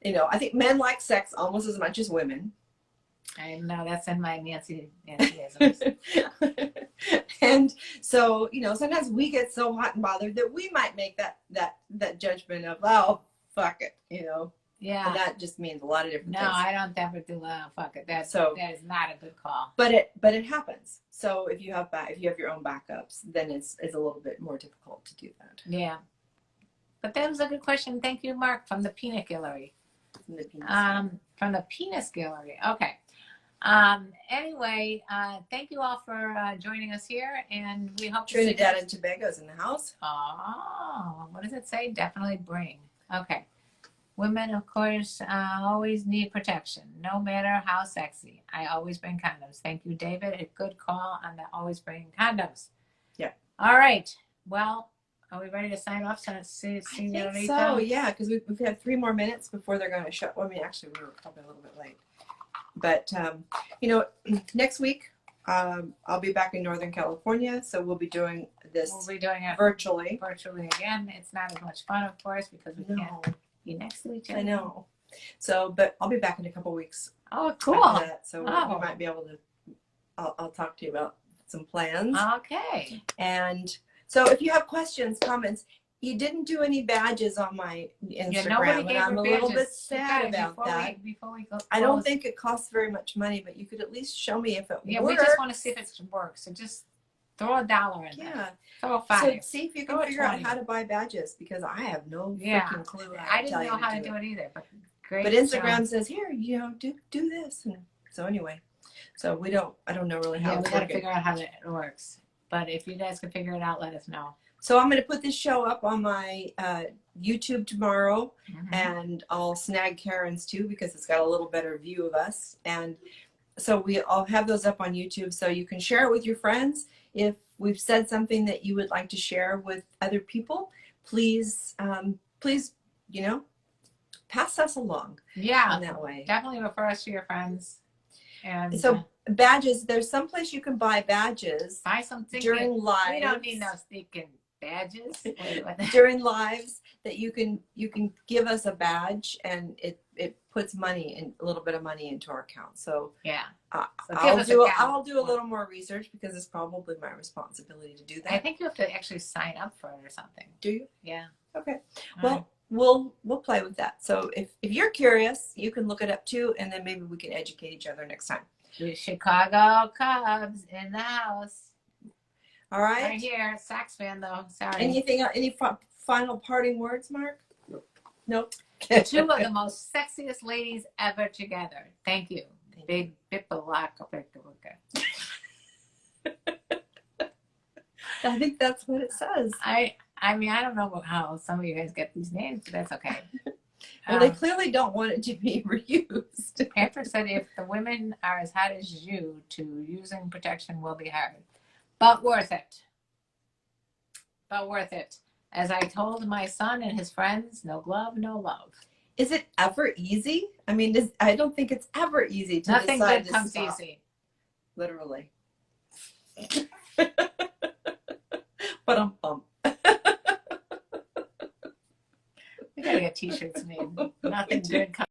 I think men like sex almost as much as women. I know, that's in my Nancyisms. And so, sometimes we get so hot and bothered that we might make that judgment of, oh, fuck it, Yeah. And that just means a lot of different things. No, I don't ever do fuck it. That is not a good call. But it happens. So if you have your own backups, then it's a little bit more difficult to do that. Yeah. But that was a good question. Thank you, Mark, from the Peanut Gallery. From the Penis Gallery. Okay. Anyway, thank you all for joining us here, and we hope Trinidad and Tobago's in the house. Oh, what does it say? Definitely bring. Okay. Women, of course, always need protection, no matter how sexy. I always bring condoms. Thank you, David. A good call on the always bring condoms. Yeah. All right. Well, are we ready to sign off? I think so, yeah, because we have 3 more minutes before they're going to shut. Well, I mean, actually, we were probably a little bit late. But, next week, I'll be back in Northern California, so we'll be doing this it virtually. Virtually again. It's not as much fun, of course, because we can't be next to each other. I know. So, but I'll be back in a couple weeks. Oh, cool. After that, so we might be able to, I'll talk to you about some plans. Okay. And so if you have questions, comments, you didn't do any badges on my Yeah, Instagram, nobody and gave I'm her a little bit badges. sad You guys, about that. Before we go, I don't close- think it costs very much money, but you could at least show me if it Yeah, works. we just want to see if it works. So just throw $1 in there. Yeah. Throw a So $5. see if you can Throw a figure out 20. how to buy badges, because I have no Yeah. freaking clue how I to tell didn't you know how to do do it. it either, but great. But Instagram says, here, you know, do this. And so anyway, so I don't know really how Yeah, we it's got to working. figure out how it works. But if you guys can figure it out, let us know. So I'm going to put this show up on my YouTube tomorrow, Mhm. and I'll snag Karen's too, because it's got a little better view of us. And so I'll have those up on YouTube, so you can share it with your friends. If we've said something that you would like to share with other people, please, you know, pass us along. Yeah, In that way. definitely refer us to your friends. And So badges, there's some place you can buy badges buy something during lives. We don't need no sneaking badges. Wait, what the- During lives that you can give us a badge, and it puts money in, a little bit of money into our account. So Yeah. So give I'll us do a count. I'll do a little more research, because it's probably my responsibility to do that. I think you have to actually sign up for it or something. Do you? Yeah. Okay. All Well, we'll play with that. So if you're curious, you can look it up too, and then maybe we can educate each other next time. right. Chicago Cubs in the house. All right. Right here. Sox fan though. Sorry. Anything? Any final parting words, Mark? Nope. Two of the most sexiest ladies ever together. Thank you. Big Bipalaka. I think that's what it says. I mean, I don't know how some of you guys get these names, but that's okay. Well, they clearly don't want it to be reused. Patrick said if the women are as hot as you, to using protection will be hard, but worth it. But worth it. As I told my son and his friends, no glove, no love. Is it ever easy? I mean, I don't think it's ever easy to Nothing decide good to comes stop. easy. Literally. But I'm bummed. We gotta get t-shirts made. Nothing good comes